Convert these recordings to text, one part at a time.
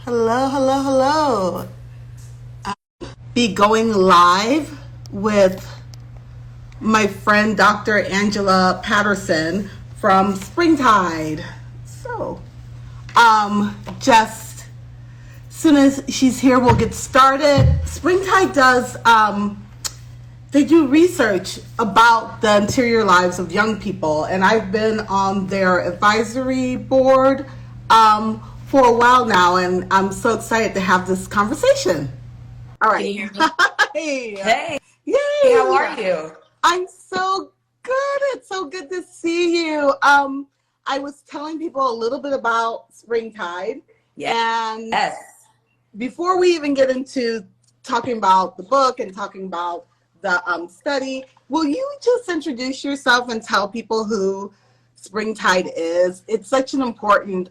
Hello, hello, hello. Be going live with my friend Dr. Angela Patterson from Springtide. So, just as soon as she's here, we'll get started. Springtide does, they do research about the interior lives of young people, and I've been on their advisory board for a while now, and I'm so excited to have this conversation. All Can right. you hear me? Hi. Hey, how Yay. are you? I'm so good. It's so good to see you. I was telling people a little bit about Springtide, Yes. and before we even get into talking about the book and talking about the study, will you just introduce yourself and tell people who Springtide is? It's such an important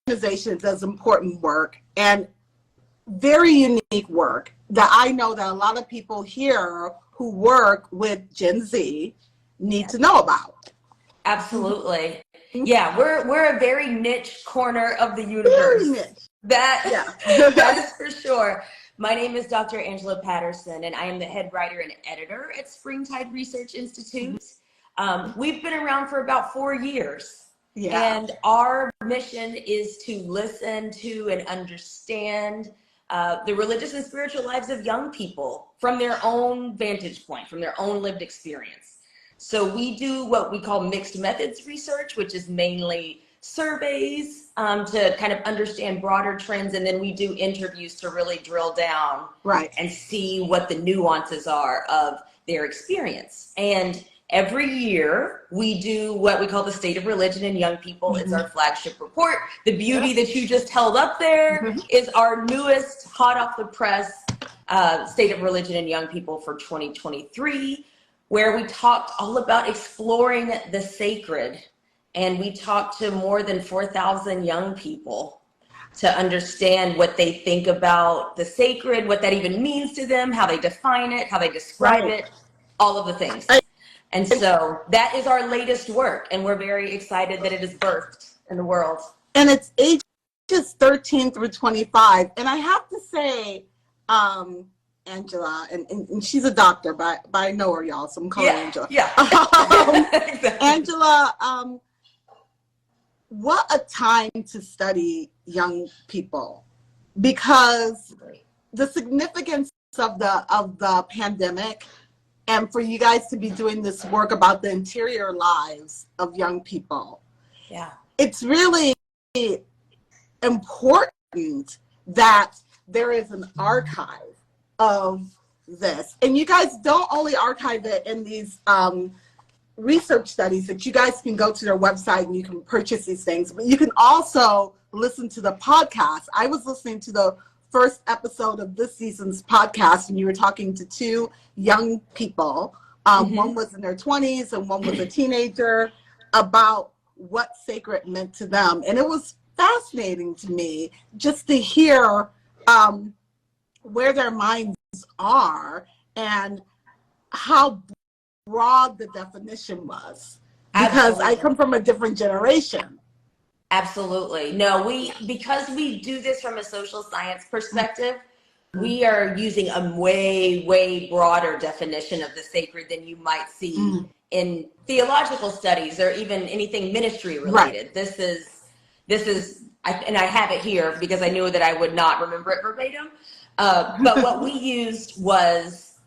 organization that does important work and very unique work that I know that a lot of people here who work with Gen Z need Yes. to know about. Absolutely. Yeah, we're a very niche corner of the Very universe. niche. That that Yeah. is for sure. My name is Dr. Angela Patterson, and I am the head writer and editor at Springtide Research Institute. We've been around for about 4 years, Yeah. and our mission is to listen to and understand the religious and spiritual lives of young people from their own vantage point, from their own lived experience. So we do what we call mixed methods research, which is mainly surveys to kind of understand broader trends, and then we do interviews to really drill down Right. and see what the nuances are of their experience. And every year we do what we call the State of Religion in Young People. It's our flagship report. The beauty that you just held up there is our newest, hot off the press State of Religion in Young People for 2023, where we talked all about exploring the sacred. And we talked to more than 4,000 young people to understand what they think about the sacred, what that even means to them, how they define it, how they describe Right. it, all of the things. And so that is our latest work, and we're very excited that it is birthed in the world. And it's ages 13 through 25. And I have to say, Angela, and she's a doctor, but I know her, y'all, so I'm calling her Angela. Exactly. Angela, what a time to study young people, because the significance of the pandemic, and for you guys to be doing this work about the interior lives of young people, it's really important that there is an archive of this. And you guys don't only archive it in these research studies that you guys can go to their website and you can purchase these things, but you can also listen to the podcast. I was listening to the first episode of this season's podcast, and you were talking to two young people. One was in their 20s and one was a teenager, about what sacred meant to them. And it was fascinating to me just to hear where their minds are and how broad the definition was, because I come from a different generation. Absolutely. No, because we do this from a social science perspective, we are using a way, way broader definition of the sacred than you might see in theological studies or even anything ministry related. Right. This is, and I have it here because I knew that I would not remember it verbatim. But what we used was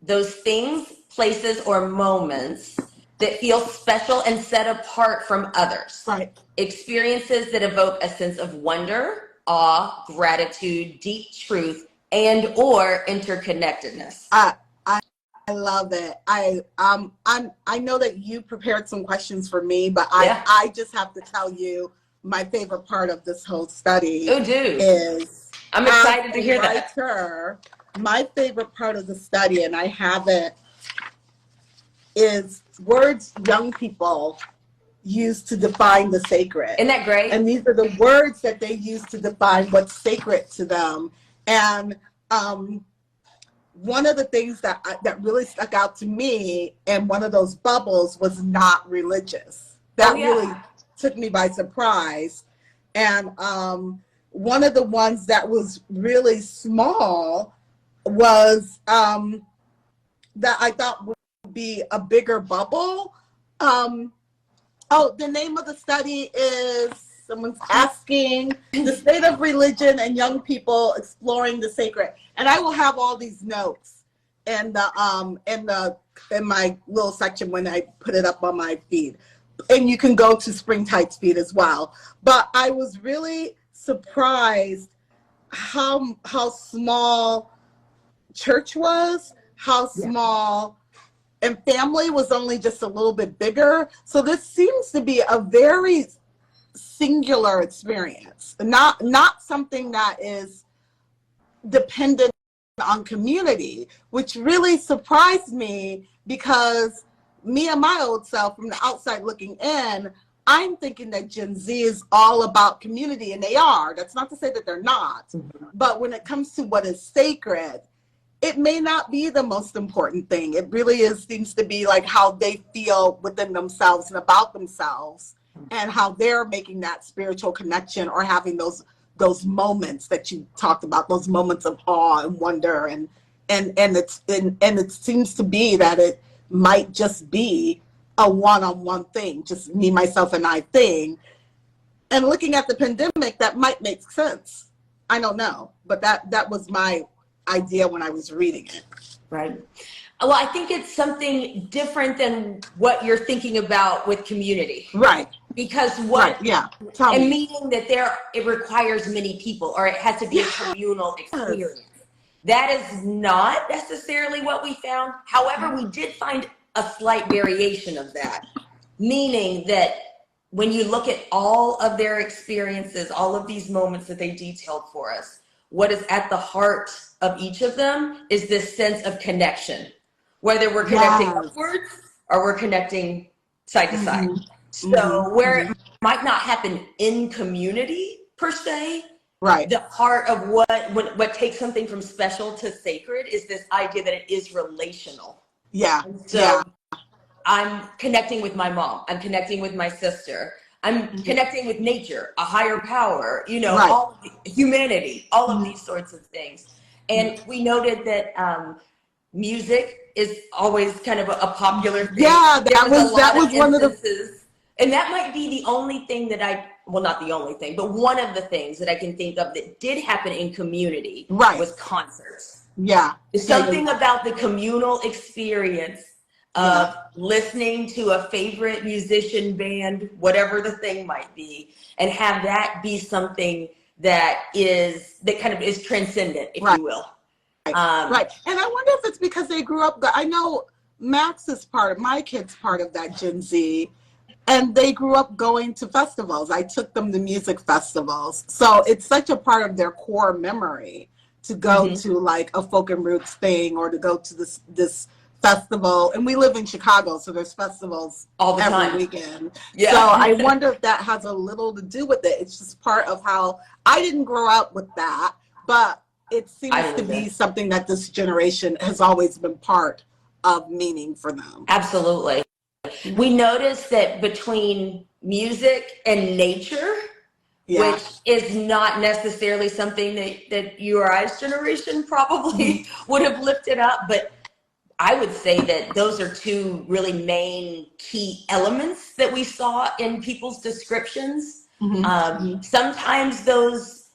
those things, places, or moments that feel special and set apart from others. Right. Experiences that evoke a sense of wonder, awe, gratitude, deep truth, and or interconnectedness. I love it. I know that you prepared some questions for me, but I just have to tell you my favorite part of this whole study is, I'm excited to hear that. My favorite part of the study, and I have it, is words young people use to define the sacred. Isn't that great? And these are the words that they use to define what's sacred to them. And one of the things that really stuck out to me in one of those bubbles was not religious. That really took me by surprise. And one of the ones that was really small was that I thought would be a bigger bubble. The name of the study is, someone's asking, The State of Religion and Young People Exploring the Sacred. And I will have all these notes in my little section when I put it up on my feed. And you can go to Spring Tide's feed as well. But I was really surprised how small church was, how small, and family was only just a little bit bigger. So this seems to be a very singular experience, not something that is dependent on community, which really surprised me, because me and my old self from the outside looking in, I'm thinking that Gen Z is all about community, and they are. That's not to say that they're not. Mm-hmm. But when it comes to what is sacred, it may not be the most important thing. It really seems to be like how they feel within themselves and about themselves, and how they're making that spiritual connection, or having those moments that you talked about, those moments of awe and wonder, and it seems to be that it might just be a one-on-one thing, just me, myself, and I thing. And looking at the pandemic, that might make sense. I don't know, but that was my idea when I was reading it. Right. Well, I think it's something different than what you're thinking about with community. Right. Because meaning that it requires many people, or it has to be a communal experience. That is not necessarily what we found. However, we did find a slight variation of that, meaning that when you look at all of their experiences, all of these moments that they detailed for us, what is at the heart of each of them is this sense of connection, whether we're connecting upwards or we're connecting side to side. So where it might not happen in community per se, right, the heart of what takes something from special to sacred is this idea that it is relational. Yeah. So I'm connecting with my mom. I'm connecting with my sister. I'm connecting with nature, a higher power, all humanity, all of these sorts of things. And we noted that music is always kind of a popular thing. Yeah, that was one of the. And that might be the only thing that not the only thing, but one of the things that I can think of that did happen in community was concerts. Yeah. Something about the communal experience of listening to a favorite musician, band, whatever the thing might be, and have that be something that kind of is transcendent, if you will. Right. And I wonder if it's because they grew up, I know Max is my kid's part of that Gen Z, and they grew up going to festivals. I took them to music festivals. So it's such a part of their core memory to go to like a folk and roots thing, or to go to this festival. And we live in Chicago, so there's festivals all the time, weekend. Yeah. So I wonder if that has a little to do with it. It's just part of how I didn't grow up with that, but it seems to be something that this generation has always been part of meaning for them. Absolutely. We noticed that between music and nature, which is not necessarily something that you or I's generation probably would have lifted up, but I would say that those are two really main key elements that we saw in people's descriptions. Sometimes those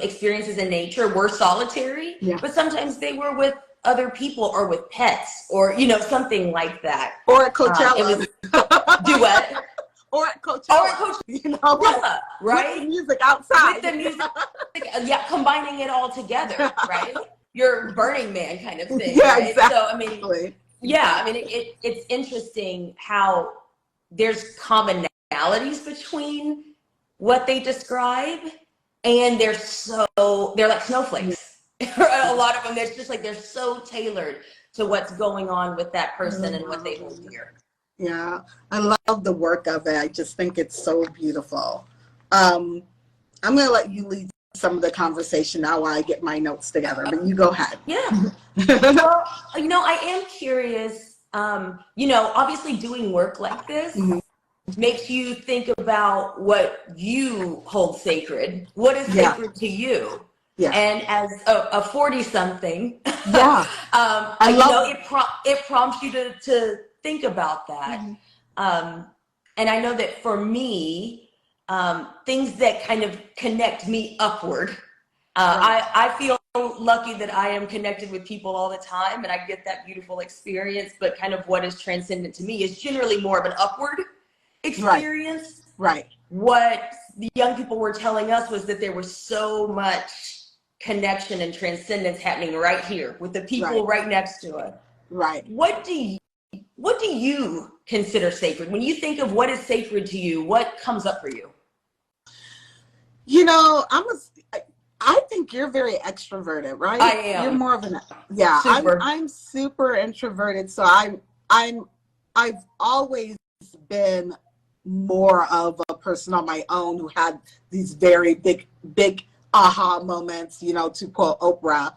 experiences in nature were solitary, but sometimes they were with other people or with pets or, something like that. Or at Coachella. Do what? Or at Coachella. Right? With the music outside. With the music, combining it all together, right? Your Burning Man kind of thing, right? Exactly. So, it's interesting how there's commonalities between what they describe, and they're like snowflakes. A lot of them, there's just like, they're so tailored to what's going on with that person and what they hold dear. Yeah, I love the work of it. I just think it's so beautiful. I'm going to let you lead some of the conversation now while I get my notes together, but you go ahead. Yeah. Well, I am curious, obviously doing work like this, makes you think about what you hold sacred. What is Yeah. sacred to you? Yeah. And as a 40-something, Yeah. I you love know, it prompts you to think about that. And I know that for me, things that kind of connect me upward, Right. I feel lucky that I am connected with people all the time and I get that beautiful experience, but kind of what is transcendent to me is generally more of an upward experience. Right. What the young people were telling us was that there was so much connection and transcendence happening right here with the people right next to us. Right. What do you consider sacred? When you think of what is sacred to you, what comes up for you? You know, I think you're very extroverted, right? I am. You're more of an, yeah, Super. I'm super introverted. So I've always been more of a person on my own who had these very big aha moments, you know, to quote Oprah.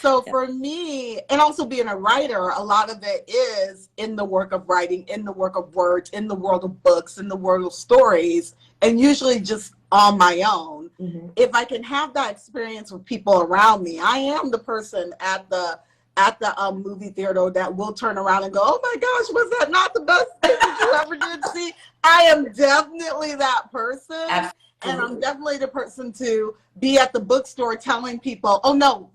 So for me, and also being a writer, a lot of it is in the work of writing, in the work of words, in the world of books, in the world of stories, and usually just on my own. If I can have that experience with people around me, I am the person at the movie theater that will turn around and go, "Oh my gosh, was that not the best thing that you ever did see?" I am definitely that person. Absolutely. And I'm definitely the person to be at the bookstore telling people, "Oh no,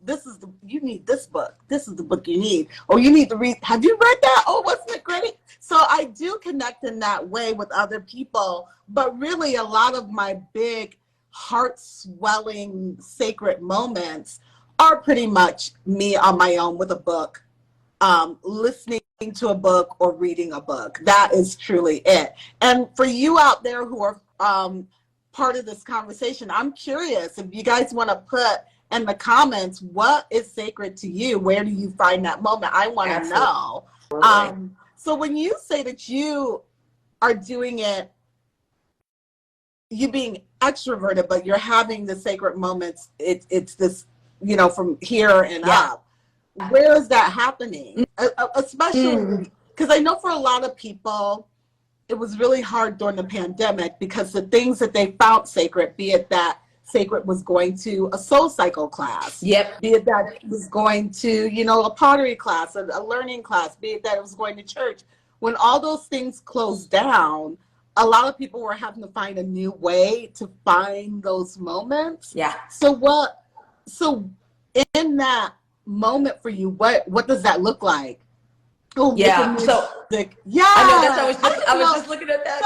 you need this book. This is the book you need. Or you need to read, have you read that? Oh, wasn't it great?" So I do connect in that way with other people, but really a lot of my big heart swelling sacred moments are pretty much me on my own with a book, listening to a book or reading a book. That is truly it. And for you out there who are part of this conversation, I'm curious if you guys want to put in the comments, what is sacred to you? Where do you find that moment? I want to know. So when you say that you are doing it, you being extroverted, but you're having the sacred moments, it's this, you know, from here and up. Where is that happening? Especially because I know for a lot of people, it was really hard during the pandemic because the things that they found sacred, be it that sacred was going to a soul cycle class, be it that it was going to, you know, a pottery class, a learning class, be it that it was going to church. When all those things closed down, a lot of people were having to find a new way to find those moments. So in that moment for you, what does that look like? Oh, So yeah, I know I was just looking at that.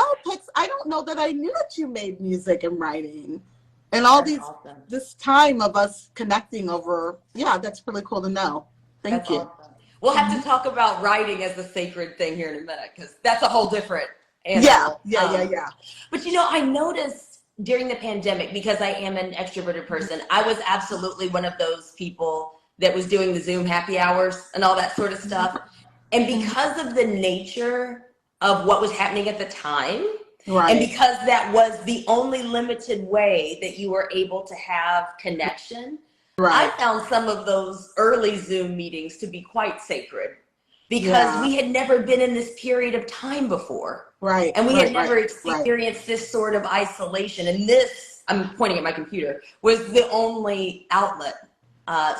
I don't know that I knew that you made music and writing, and all this time of us connecting over. Yeah, that's really cool to know. Thank you. Awesome. We'll have to talk about writing as the sacred thing here in a minute because that's a whole different animal. Yeah. But you know, I noticed during the pandemic, because I am an extroverted person, I was absolutely one of those people that was doing the Zoom happy hours and all that sort of stuff. And because of the nature of what was happening at the time, and because that was the only limited way that you were able to have connection, I found some of those early Zoom meetings to be quite sacred because we had never been in this period of time before. And we had never experienced this sort of isolation. And this, I'm pointing at my computer, was the only outlet.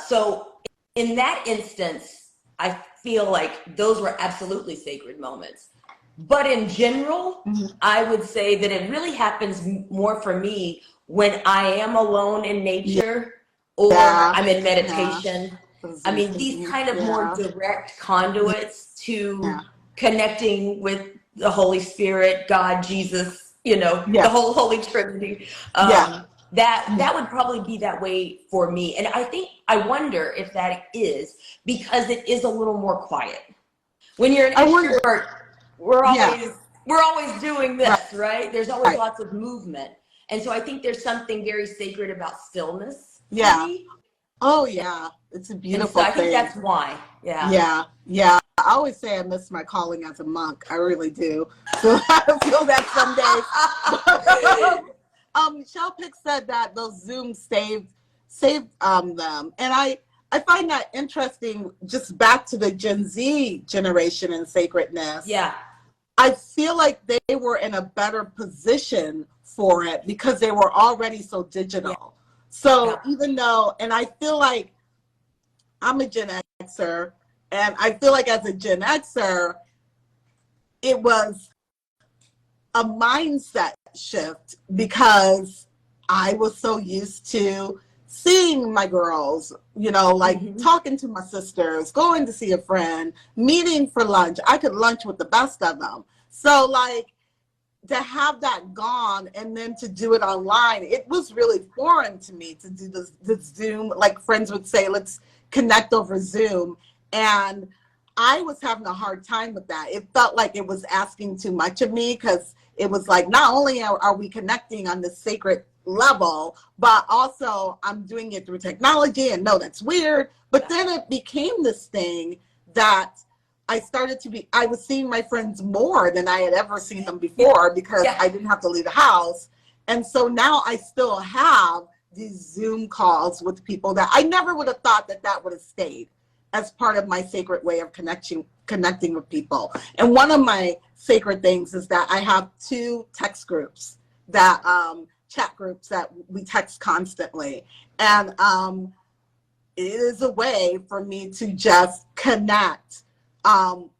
So in that instance, I feel like those were absolutely sacred moments. But in general, I would say that it really happens more for me when I am alone in nature or I'm in meditation. I mean, these kind of more direct conduits to connecting with the Holy Spirit, God, Jesus, you know, the whole Holy Trinity. That would probably be that way for me. And I wonder if that is because it is a little more quiet. When you're an extrovert, we're always doing this, right? There's always lots of movement. And so I think there's something very sacred about stillness. Oh yeah. It's a beautiful thing. I think that's why. Yeah. I always say I miss my calling as a monk. I really do. So I feel that some days. Michelle Pick said that those Zooms saved them. And I find that interesting, just back to the Gen Z generation and sacredness. I feel like they were in a better position for it because they were already so digital. Yeah. So Yeah. even though, and I feel like I'm a Gen Xer, and I feel like as a Gen Xer, it was a mindset shift because I was so used to seeing my girls, you know, like talking to my sisters, going to see a friend, meeting for lunch. I could lunch with the best of them. So like to have that gone and then to do it online, it was really foreign to me to do the Zoom, like friends would say, let's connect over Zoom. And I was having a hard time with that. It felt like it was asking too much of me because it was like, not only are we connecting on this sacred level, but also I'm doing it through technology, and no, that's weird. But then it became this thing that I was seeing my friends more than I had ever seen them before because I didn't have to leave the house. And so now I still have these Zoom calls with people that I never would have thought that would have stayed as part of my sacred way of connecting with people. And one of my sacred things is that I have 2 text groups that chat groups that we text constantly. And it is a way for me to just connect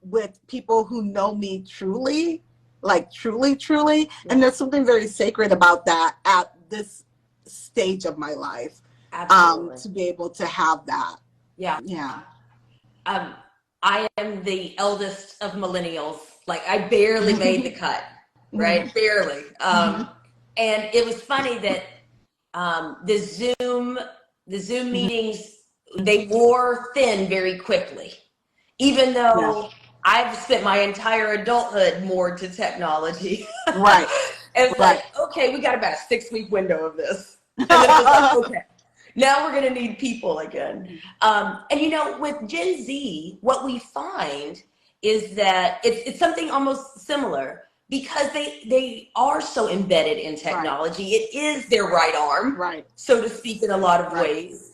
with people who know me truly, like truly. And there's something very sacred about that at this stage of my life. Absolutely. To be able to have that. Yeah. Yeah. I am the eldest of millennials. Like I barely made the cut, right? Barely. And it was funny that the Zoom meetings, they wore thin very quickly, even though I've spent my entire adulthood moored to technology. Right. It's like, okay, we got about a 6-week window of this. And then it was like, okay, now we're going to need people again. And you know, with Gen Z, what we find is that it's something almost similar because they are so embedded in technology. It is their right arm, so to speak, in a lot of ways.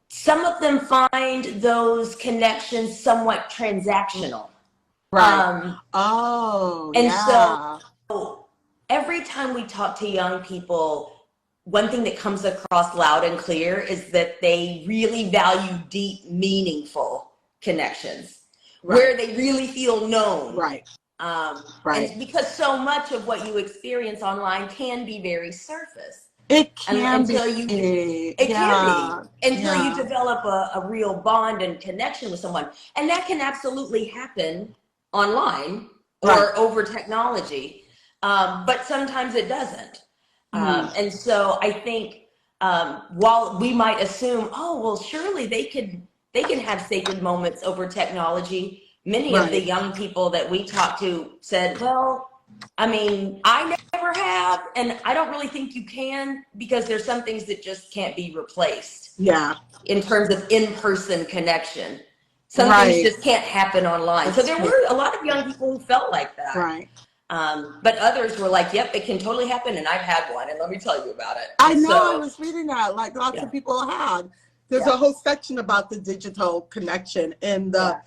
Some of them find those connections somewhat transactional. So every time we talk to young people, one thing that comes across loud and clear is that they really value deep, meaningful connections where they really feel known. And because so much of what you experience online can be very surface. It can until be. Until you develop a real bond and connection with someone. And that can absolutely happen online or over technology. But sometimes it doesn't. And so I think while we might assume, oh, well, surely they can have sacred moments over technology, many of the young people that we talked to said, well, I mean, I never have, and I don't really think you can because there's some things that just can't be replaced. In terms of in-person connection. Some things just can't happen online. So there were a lot of young people who felt like that. But others were like, yep, it can totally happen, and I've had one, and let me tell you about it. I know, I was reading that, like lots of people had. There's a whole section about the digital connection in the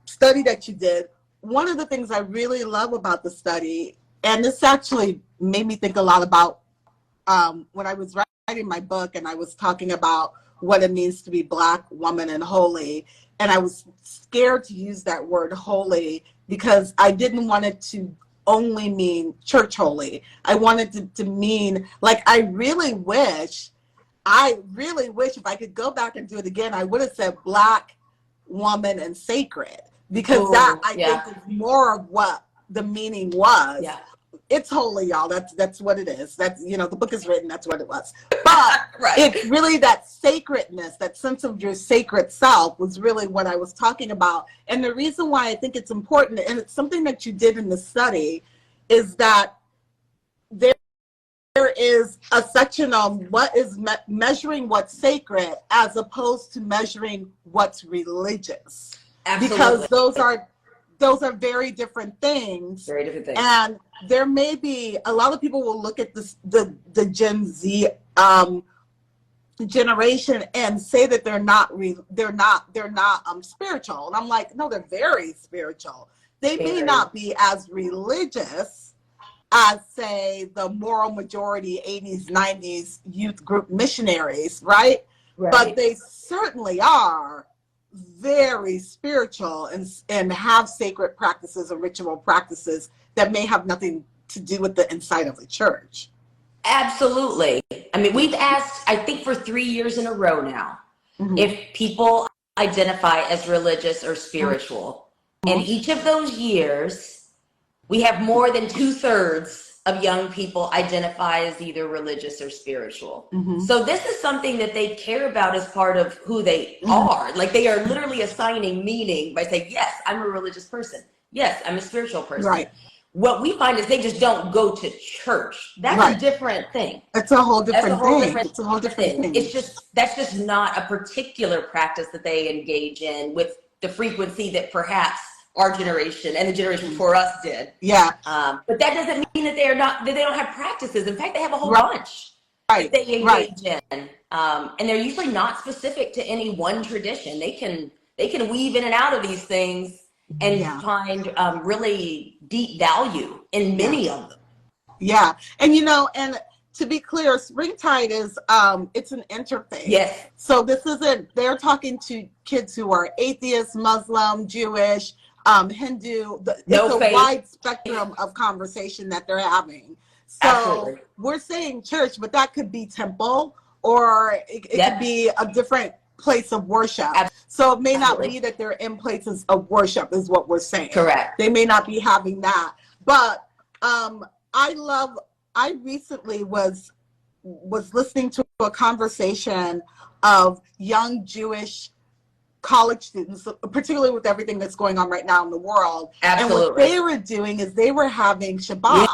study that you did. One of the things I really love about the study, and this actually made me think a lot about when I was writing my book and I was talking about what it means to be Black, woman, and holy. And I was scared to use that word holy because I didn't want it to only mean church holy. I wanted to mean, like, I really wish if I could go back and do it again, I would have said Black, woman, and sacred, because that I think is more of what the meaning was. It's holy, y'all. That's what it is. That's, you know, the book is written, that's what it was. But it's really that sacredness, that sense of your sacred self was really what I was talking about. And the reason why I think it's important, and it's something that you did in the study, is that there is a section on what is measuring what's sacred as opposed to measuring what's religious. Because those are very different things. Very different things. And there may be, a lot of people will look at this, the Gen Z generation and say that they're not spiritual. And I'm like, no, they're very spiritual. they may Very. not be as religious as, say, the moral majority 80s, 90s youth group missionaries, right? But they certainly are very spiritual and have sacred practices and ritual practices that may have nothing to do with the inside of the church. Absolutely. I mean, we've asked, I think for 3 years in a row now, if people identify as religious or spiritual. And each of those years, we have more than 2/3 of young people identify as either religious or spiritual. So this is something that they care about as part of who they are. Like, they are literally assigning meaning by saying, yes, I'm a religious person. Yes, I'm a spiritual person. Right. What we find is they just don't go to church. That's a different thing. It's a whole different thing. It's a whole different thing. That's just not a particular practice that they engage in with the frequency that perhaps our generation and the generation before us did. Yeah. But that doesn't mean that that they don't have practices. In fact, they have a whole bunch that they engage in. And they're usually not specific to any one tradition. They can weave in and out of these things and find really deep value in many of them. Yeah. And, and to be clear, Springtide is, it's an interfaith. Yes. So they're talking to kids who are atheist, Muslim, Jewish, Hindu. It's a wide spectrum of conversation that they're having. So Absolutely. We're saying church, but that could be temple, or it could be a different place of worship. So it may not be that they're in places of worship, is what we're saying. Correct. They may not be having that. But I recently was listening to a conversation of young Jewish college students, particularly with everything that's going on right now in the world. Absolutely. And what they were doing is they were having Shabbat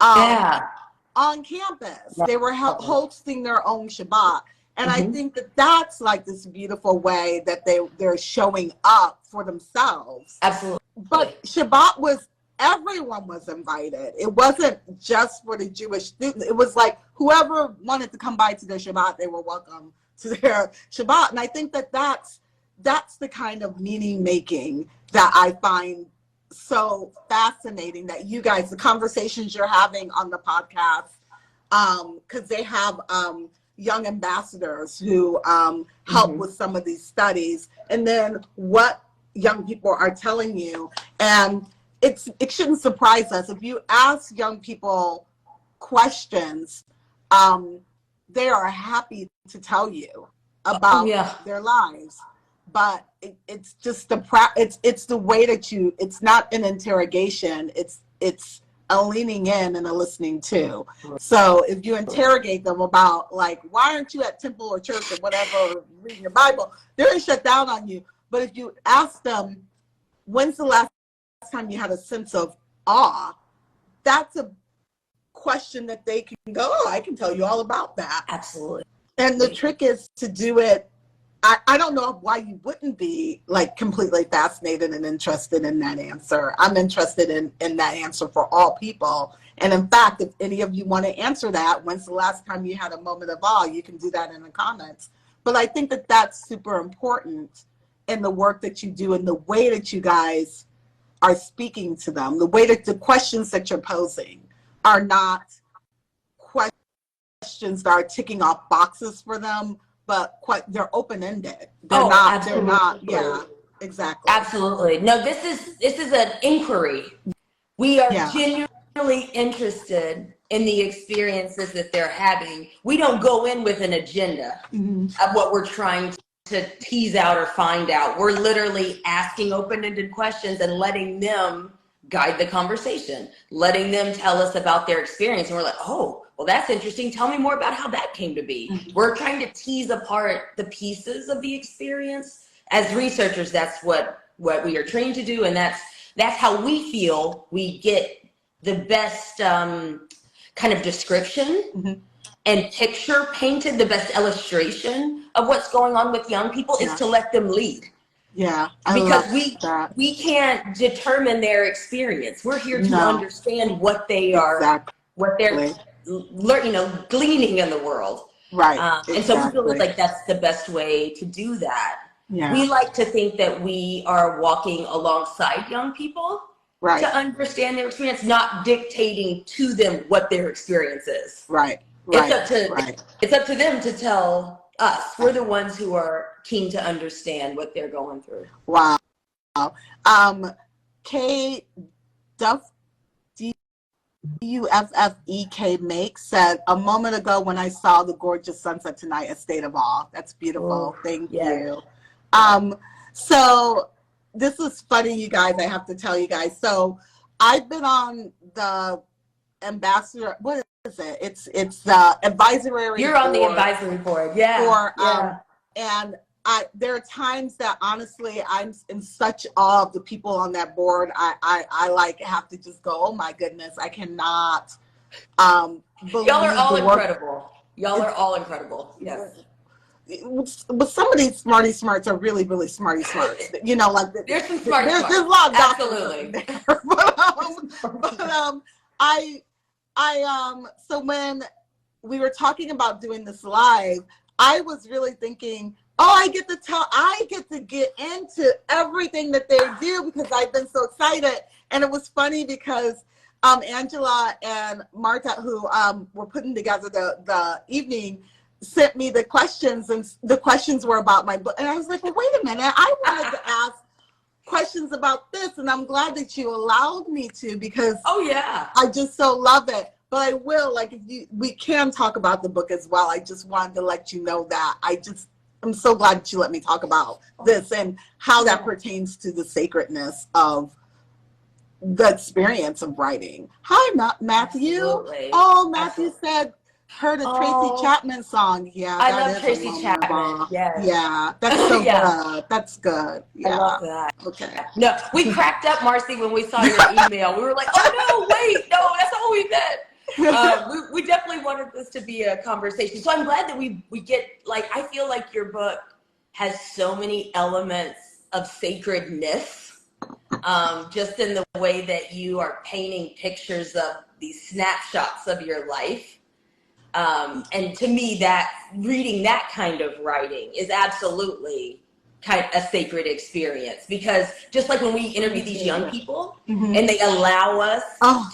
on campus. They were hosting their own Shabbat. And I think that that's like this beautiful way that they're showing up for themselves. Absolutely. But Shabbat everyone was invited. It wasn't just for the Jewish students. It was like whoever wanted to come by to their Shabbat, they were welcome to their Shabbat. And I think that that's the kind of meaning making that I find so fascinating, that you guys, the conversations you're having on the podcast, because they have young ambassadors who help with some of these studies, and then what young people are telling you. And it shouldn't surprise us if you ask young people questions. They are happy to tell you about their lives, but it's just it's the way that it's not an interrogation. It's a leaning in and a listening to. So if you interrogate them about, like, why aren't you at temple or church or whatever, or reading your Bible, they're going to shut down on you. But if you ask them, when's the last time you had a sense of awe, that's a question that they can go, oh, I can tell you all about that. Absolutely. And the trick is to do it. I don't know why you wouldn't be like completely fascinated and interested in that answer. I'm interested in that answer for all people. And in fact, if any of you want to answer that, when's the last time you had a moment of awe, you can do that in the comments. But I think that that's super important in the work that you do and the way that you guys are speaking to them. The way that the questions that you're posing are not questions that are ticking off boxes for them, but they're open-ended. They're not, yeah, exactly. Absolutely. No, this is an inquiry. We are genuinely interested in the experiences that they're having. We don't go in with an agenda of what we're trying to tease out or find out. We're literally asking open-ended questions and letting them guide the conversation, letting them tell us about their experience. And we're like, oh, well, that's interesting. Tell me more about how that came to be. We're trying to tease apart the pieces of the experience. As researchers, that's what we are trained to do. And that's how we feel we get the best kind of description and picture painted, the best illustration of what's going on with young people is to let them lead. Yeah, because we can't determine their experience. We're here to understand what they are, what they're gleaning in the world. Right. And so we feel like that's the best way to do that. Yeah. We like to think that we are walking alongside young people Right. to understand their experience, not dictating to them what their experience is. Right. It's up to them to tell us. We're the ones who are keen to understand what they're going through. Wow. K Duff Duffek Make said, a moment ago when I saw the gorgeous sunset tonight, a state of awe. That's beautiful. Thank you. So this is funny, you guys. I have to tell you guys. So I've been on the ambassador. What is it? It's the advisory. You're on the advisory board, and there are times that honestly I'm in such awe of the people on that board. I like have to just go, oh my goodness, I cannot believe y'all are all incredible. Y'all are all incredible. Yes. But some of these smarts are really, really smarts. You know, like there's some smarts. There's a lot of absolutely. So when we were talking about doing this live, I was really thinking, oh, I get to get into everything that they do because I've been so excited. And it was funny because Angela and Marta, who were putting together the evening, sent me the questions, and the questions were about my book. And I was like, well, wait a minute, I wanted to ask questions about this, and I'm glad that you allowed me to, because I just so love it. But I will, like, we can talk about the book as well. I just wanted to let you know that I'm so glad that you let me talk about this and how that pertains to the sacredness of the experience of writing. Hi, Matthew. Absolutely. Oh, Matthew said, heard a Tracy Chapman song. Yeah, I love Tracy Chapman. Yeah, that's so good. That's good. Yeah. I love that. Okay. No, we cracked up, Marcy, when we saw your email. We were like, oh no, wait, no, that's all we meant. We definitely wanted this to be a conversation. So I'm glad that we get, like, I feel like your book has so many elements of sacredness, just in the way that you are painting pictures of these snapshots of your life. And to me, that reading that kind of writing is absolutely kind of a sacred experience, because just like when we interview these young people and they allow us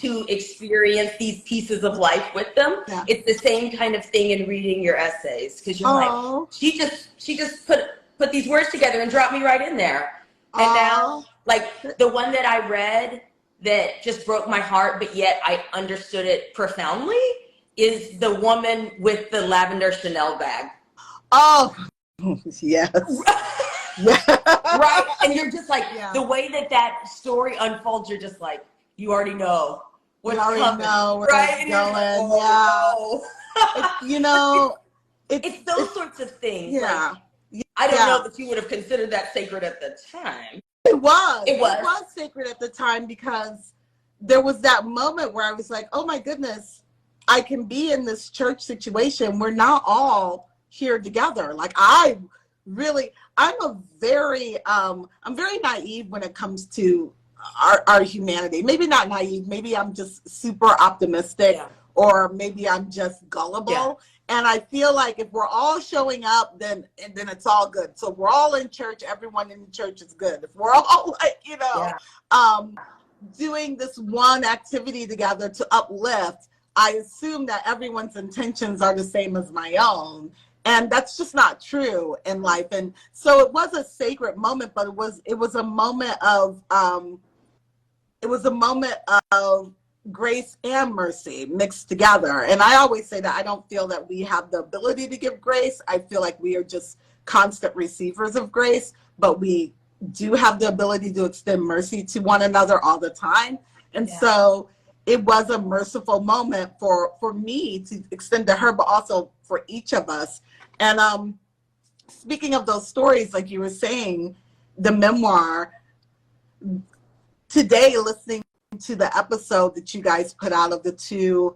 to experience these pieces of life with them, it's the same kind of thing in reading your essays, because you're like, she just put these words together and dropped me right in there. And now, like, the one that I read that just broke my heart, but yet I understood it profoundly, is the woman with the lavender Chanel bag. Oh, yes. Right? And you're just like, the way that story unfolds, you're just like, you already know what's coming. Know where right? It's going. You know, it's those sorts of things. Yeah. Like, I don't know that you would have considered that sacred at the time. It was sacred at the time, because there was that moment where I was like, oh my goodness, I can be in this church situation. We're not all here together. Like, I'm very naive when it comes to our humanity. Maybe not naive. Maybe I'm just super optimistic, or maybe I'm just gullible. Yeah. And I feel like if we're all showing up, then it's all good. So if we're all in church, everyone in the church is good. If we're all, like, doing this one activity together to uplift, I assume that everyone's intentions are the same as my own. And that's just not true in life. And so it was a sacred moment, but it was a moment of grace and mercy mixed together. And I always say that I don't feel that we have the ability to give grace. I feel like we are just constant receivers of grace, but we do have the ability to extend mercy to one another all the time. And so it was a merciful moment for me to extend to her, but also for each of us. And speaking of those stories, like you were saying, the memoir, today, listening to the episode that you guys put out of the two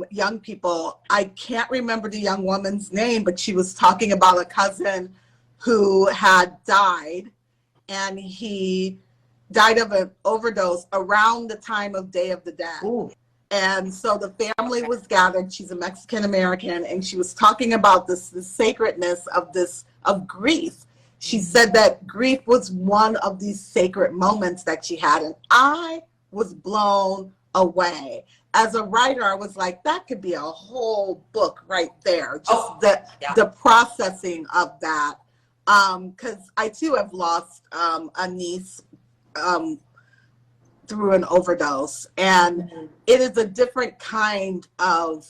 young people, I can't remember the young woman's name, but she was talking about a cousin who had died, and he died of an overdose around the time of Day of the Dead. Ooh. And so the family was gathered. She's a Mexican American, and she was talking about this sacredness of grief. She said that grief was one of these sacred moments that she had, and I was blown away. As a writer, I was like, that could be a whole book right there. Just the processing of that. Because I too have lost a niece through an overdose, and it is a different kind of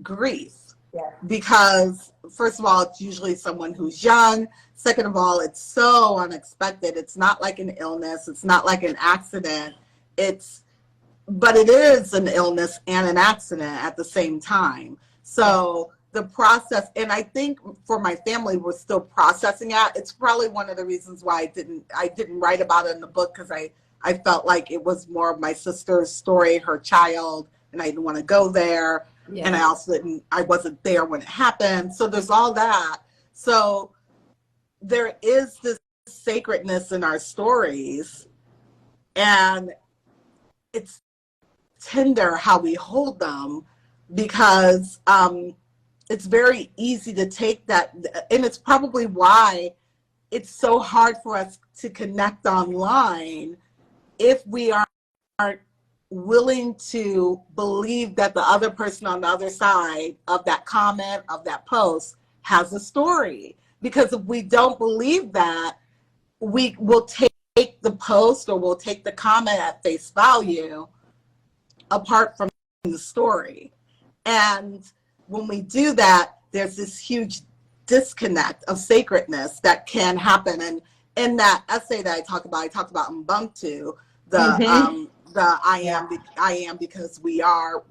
grief. Yeah. Because first of all, it's usually someone who's young. Second of all, it's so unexpected. It's not like an illness. It's not like an accident. But it is an illness and an accident at the same time. So the process, and I think for my family, we're still processing it. It's probably one of the reasons why I didn't write about it in the book, because I felt like it was more of my sister's story, her child, and I didn't want to go there. Yeah. And I also I wasn't there when it happened. So there's all that. So there is this sacredness in our stories, and it's tender how we hold them, because it's very easy to take that, and it's probably why it's so hard for us to connect online if we aren't willing to believe that the other person on the other side of that comment, of that post, has a story. Because if we don't believe that, we will take the post or we'll take the comment at face value apart from the story. And when we do that, there's this huge disconnect of sacredness that can happen. And in that essay that I talked about Ubuntu, the I am because we are,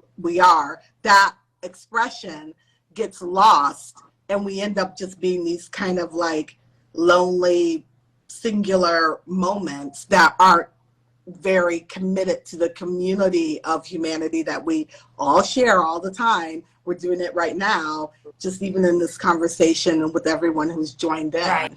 that expression gets lost, and we end up just being these kind of like lonely, singular moments that aren't very committed to the community of humanity that we all share all the time. We're doing it right now, just even in this conversation with everyone who's joined in. Right.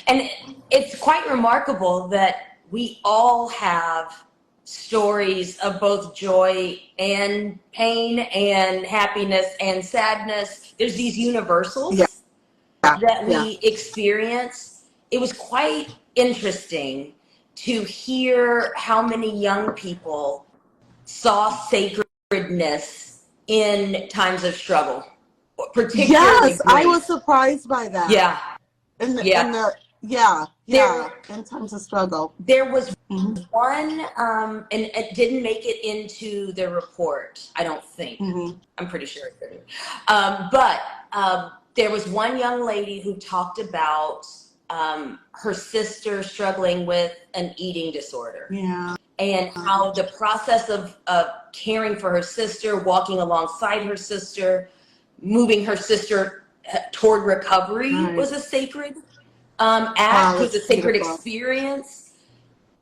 And it's quite remarkable that we all have stories of both joy and pain and happiness and sadness. There's these universals that we experience. It was quite interesting to hear how many young people saw sacredness in times of struggle, particularly Yes, I was surprised by that. Yeah. In times of struggle. There was one, and it didn't make it into the report, I don't think. I'm pretty sure it didn't. But there was one young lady who talked about her sister struggling with an eating disorder. Yeah. And how the process of caring for her sister, walking alongside her sister, moving her sister toward recovery was a sacred act, was a sacred experience.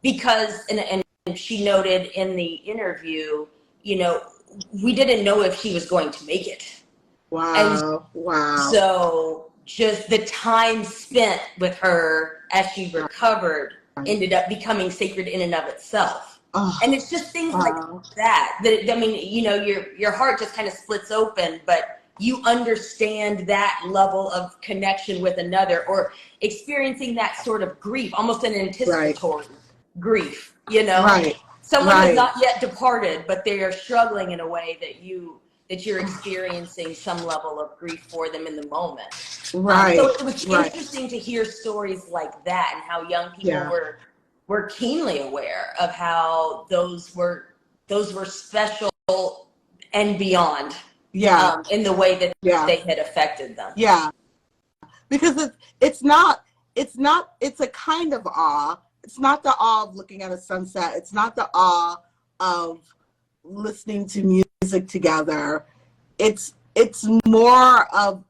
Because, and she noted in the interview, you know, we didn't know if she was going to make it. Wow. So just the time spent with her as she recovered ended up becoming sacred in and of itself. And it's just things like that, I mean, you know, your heart just kind of splits open, but you understand that level of connection with another, or experiencing that sort of grief, almost an anticipatory grief, you know? Someone has not yet departed, but they are struggling in a way that you're experiencing some level of grief for them in the moment. So it was interesting to hear stories like that, and how young people were keenly aware of how those were special and beyond. In the way that they had affected them. Because it's a kind of awe. It's not the awe of looking at a sunset. It's not the awe of listening to music together. It's more of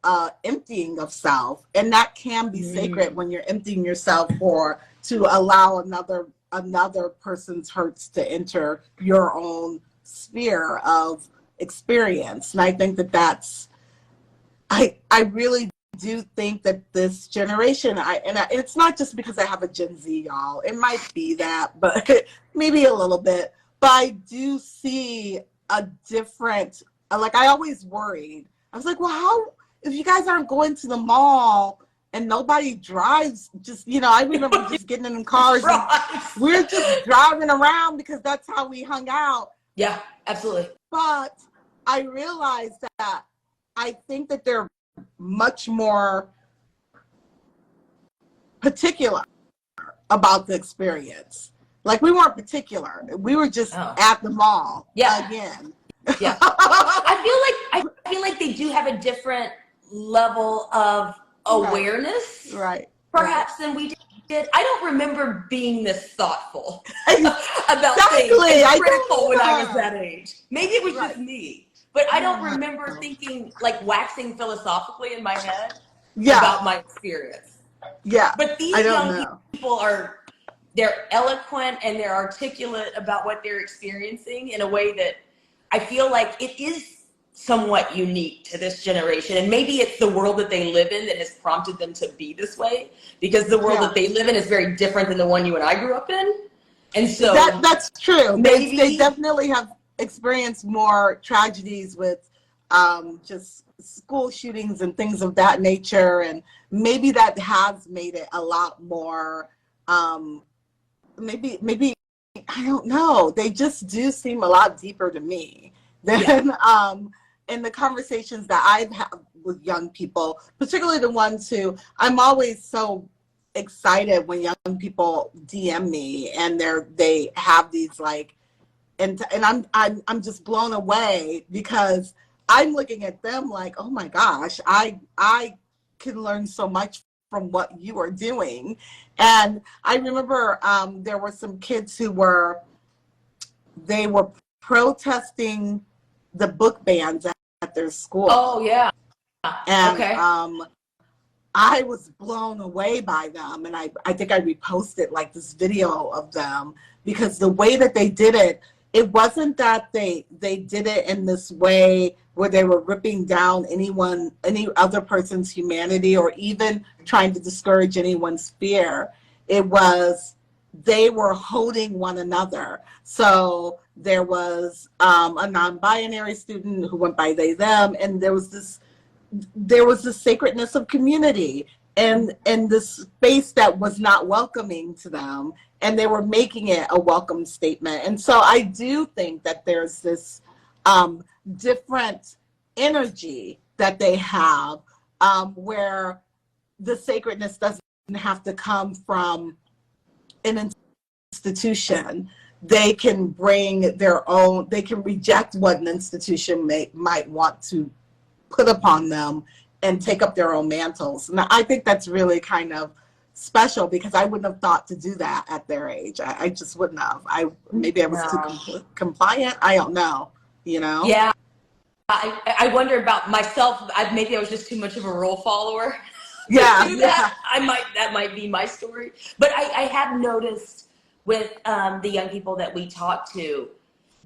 emptying of self, and that can be sacred when you're emptying yourself to allow another person's hurts to enter your own sphere of experience. And I think that's I really do think that this generation, it's not just because I have a Gen Z, y'all. It might be that, but maybe a little bit. But I do see a different, like, I always worried. I was like, well, how, if you guys aren't going to the mall and nobody drives. Just, I remember just getting in cars and Right. we're just driving around because that's how we hung out. Yeah, absolutely. But I realized that I think that they're much more particular about the experience. Like, we weren't particular. We were just at the mall again. Yeah. I feel like they do have a different level of awareness, right, perhaps, than we did. I don't remember being this thoughtful about exactly. things and critical when I was that age. Maybe it was just me, but I don't remember thinking, like, waxing philosophically in my head about my experience. Yeah. But these young people they're eloquent and they're articulate about what they're experiencing in a way that I feel like it is somewhat unique to this generation. And maybe it's the world that they live in that has prompted them to be this way, because the world that they live in is very different than the one you and I grew up in. And so that's true. They definitely have experienced more tragedies with just school shootings and things of that nature. And maybe that has made it a lot more, maybe, I don't know. They just do seem a lot deeper to me than in the conversations that I've had with young people, particularly the ones who I'm always so excited when young people DM me and they have these like, and I'm just blown away because I'm looking at them like, oh my gosh, I can learn so much from what you are doing. And I remember there were some kids who were protesting the book bans at their school. Oh yeah. And I was blown away by them. And I think I reposted like this video of them because the way that they did it, it wasn't that they did it in this way where they were ripping down any other person's humanity or even trying to discourage anyone's fear. It was they were holding one another. So there was a non-binary student who went by they, them, and there was this sacredness of community and this space that was not welcoming to them, and they were making it a welcome statement. And so I do think that there's this different energy that they have where the sacredness doesn't have to come from an institution. They can bring their own, they can reject what an institution might want to put upon them and take up their own mantles. And I think that's really kind of special because I wouldn't have thought to do that at their age. I just wouldn't have. Maybe I was too compliant. I don't know, Yeah. I wonder about myself. Maybe I was just too much of a rule follower. Yeah. Do that. That might be my story. But I have noticed with the young people that we talk to,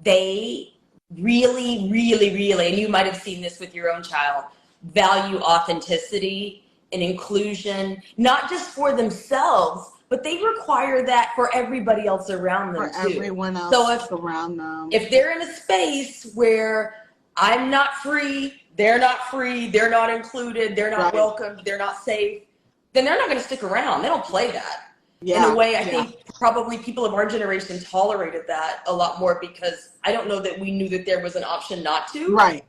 they really, really, really, and you might have seen this with your own child, value authenticity and inclusion, not just for themselves, but they require that for everybody else around them for too. Everyone else around them. If they're in a space where I'm not free, they're not included, they're not welcomed, they're not safe, then they're not going to stick around. They don't play that. In a way, I think probably people of our generation tolerated that a lot more because I don't know that we knew that there was an option not to. Right.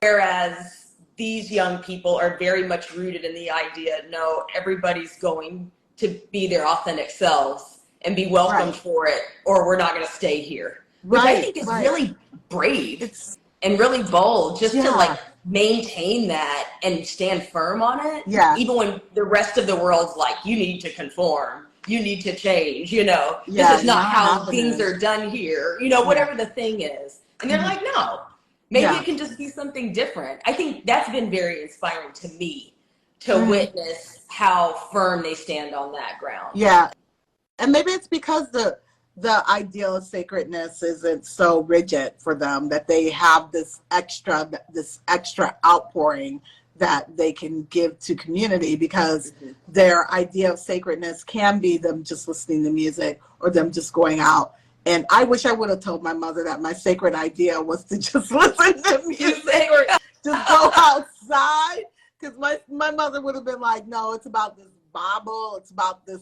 Whereas these young people are very much rooted in the idea, no, everybody's going to be their authentic selves and be welcomed for it, or we're not going to stay here. Which I think is really brave and really bold just to like maintain that and stand firm on it. Yeah. Even when the rest of the world's like, you need to conform, you need to change, this is not how things are done here, whatever the thing is. And they're like, no, maybe it can just be something different. I think that's been very inspiring to me to witness how firm they stand on that ground. Yeah. And maybe it's because the ideal of sacredness isn't so rigid for them, that they have this extra outpouring that they can give to community, because their idea of sacredness can be them just listening to music or them just going out. And I wish I would have told my mother that my sacred idea was to just listen to music or just go outside, because my mother would have been like, no, it's about this Bible, it's about this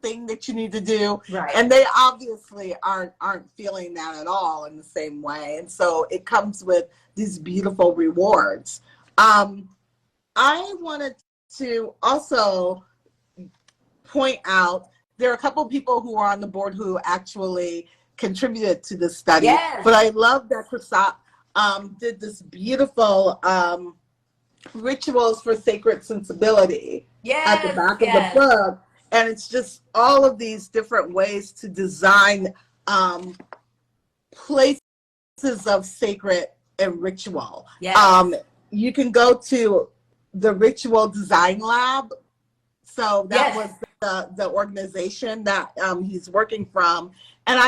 thing that you need to do. Right. And they obviously aren't feeling that at all in the same way. And so it comes with these beautiful rewards. I wanted to also point out there are a couple people who are on the board who actually contributed to this study. Yes. But I love that Prasad did this beautiful rituals for sacred sensibility at the back of the book. And it's just all of these different ways to design places of sacred and ritual. Yes. You can go to the Ritual Design Lab. So that was the organization that he's working from. And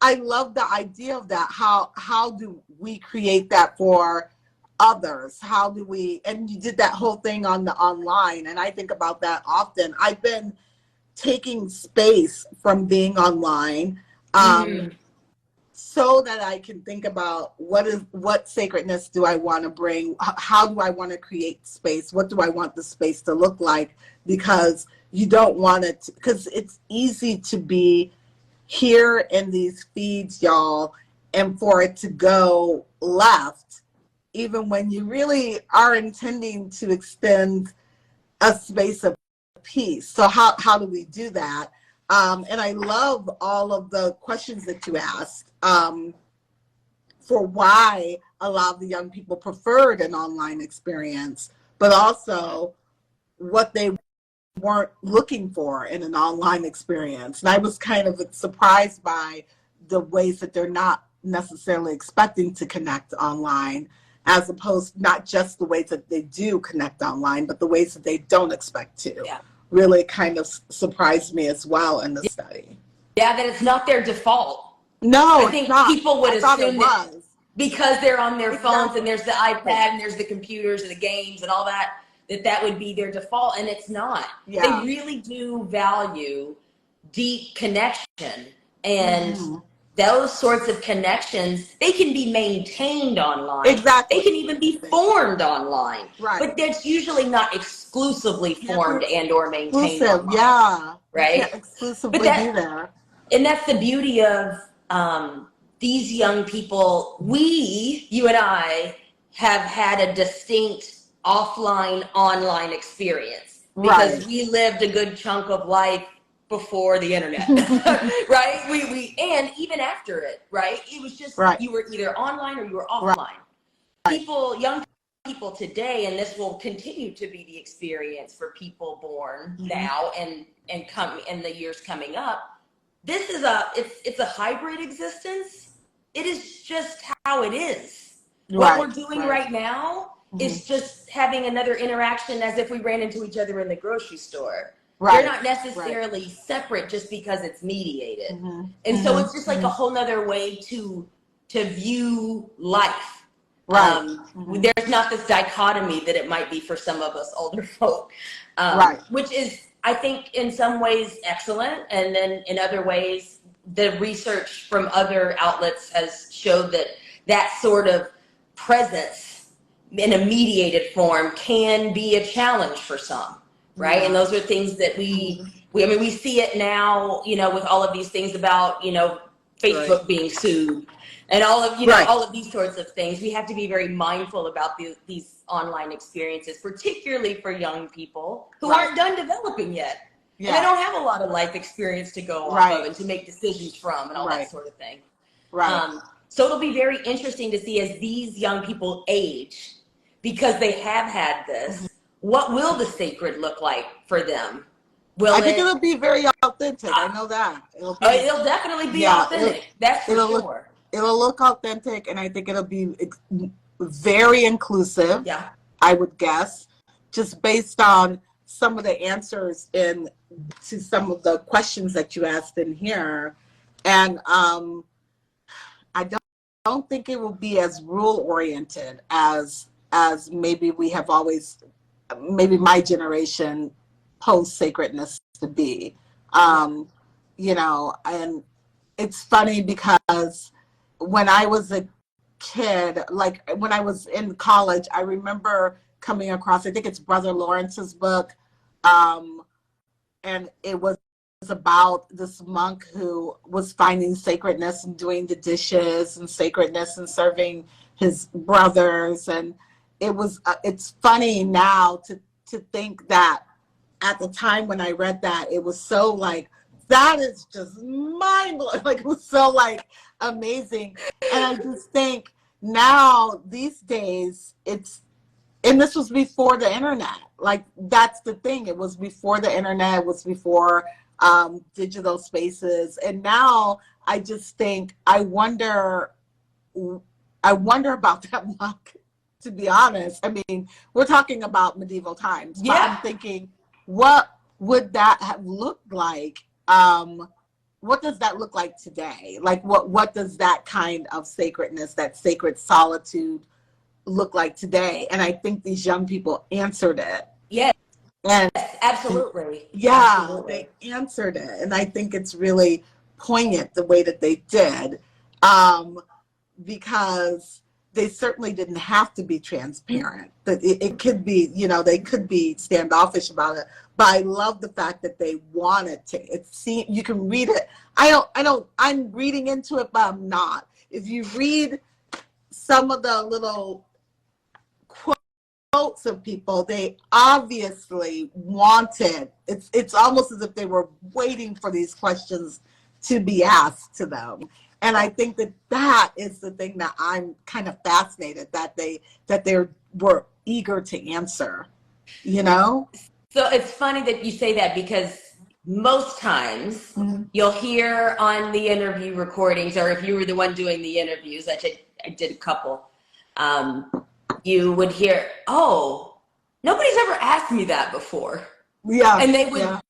I love the idea of that. How do we create that for others? How do we, and you did that whole thing on the online, and I think about that often. I've been taking space from being online so that I can think about what sacredness do I want to bring? How do I want to create space? What do I want the space to look like? Because you don't want it, because it's easy to be here in these feeds, y'all, and for it to go left, even when you really are intending to extend a space of peace. So how do we do that? And I love all of the questions that you asked for why a lot of the young people preferred an online experience, but also what they weren't looking for in an online experience. And I was kind of surprised by the ways that they're not necessarily expecting to connect online, as opposed not just the ways that they do connect online, but the ways that they don't expect to. Yeah. Really kind of surprised me as well in the study. Yeah, that it's not their default. No, I think it's not. people would assume that was. because they're on their phones Exactly. and there's the iPad and there's the computers and the games and all that, that would be their default, and it's not. Yeah. They really do value deep connection, and those sorts of connections, they can be maintained online. Exactly. They can even be formed online. Right. But that's usually not exclusively formed and or maintained Exclusive, online. yeah. Right? You can't exclusively But that- do that. And that's the beauty of these young people. You and I, have had a distinct offline, online experience because Right. we lived a good chunk of life before the internet, right? We and even after it, right? It was just you were either online or you were offline. People, young people today, and this will continue to be the experience for people born now and come in the years coming up. This is it's a hybrid existence. It is just how it is. What we're doing right now is just having another interaction as if we ran into each other in the grocery store. They're not necessarily separate just because it's mediated. And so it's just like a whole nother way to view life. There's not this dichotomy that it might be for some of us older folk, which is, I think, in some ways excellent. And then in other ways, the research from other outlets has showed that that sort of presence in a mediated form can be a challenge for some, right? And those are things that we see it now, with all of these things about, Facebook being sued and all of, all of these sorts of things. We have to be very mindful about these online experiences, particularly for young people who aren't done developing yet. Yeah. And they don't have a lot of life experience to go off of and to make decisions from and all that sort of thing. So it'll be very interesting to see as these young people age, because they have had this, what will the sacred look like for them? I think it'll be very authentic. I know that. It'll definitely be authentic. That's for sure. It'll look authentic, and I think it'll be very inclusive. Yeah, I would guess, just based on some of the answers to some of the questions that you asked in here, and I don't think it will be as rule oriented as maybe we have always, maybe my generation post sacredness to be. And it's funny because when I was a kid, like when I was in college, I remember coming across, I think it's Brother Lawrence's book. And it was about this monk who was finding sacredness and doing the dishes and sacredness and serving his brothers. And it was, it's funny now to think that at the time when I read that, it was so like, that is just mind blowing. Like, it was so like amazing. And I just think now these days and this was before the internet. Like, that's the thing. It was before the internet. It was before digital spaces. And now I just think, I wonder about that monk, to be honest. I mean, we're talking about medieval times. But I'm thinking, what would that have looked like? What does that look like today? Like, what does that kind of sacredness, that sacred solitude look like today? And I think these young people answered it. Yes. And absolutely. Yeah, Absolutely. they answered it. And I think it's really poignant the way that they did, because they certainly didn't have to be transparent. That it could be, you know, they could be standoffish about it. But I love the fact that they wanted to. You can read it. I'm reading into it, but I'm not. If you read some of the little quotes of people, they obviously wanted, it's almost as if they were waiting for these questions to be asked to them. And I think that is the thing that I'm kind of fascinated, that they were eager to answer, you know? So it's funny that you say that, because most times you'll hear on the interview recordings, or if you were the one doing the interviews, I did a couple, you would hear, oh, nobody's ever asked me that before. Yeah. And they would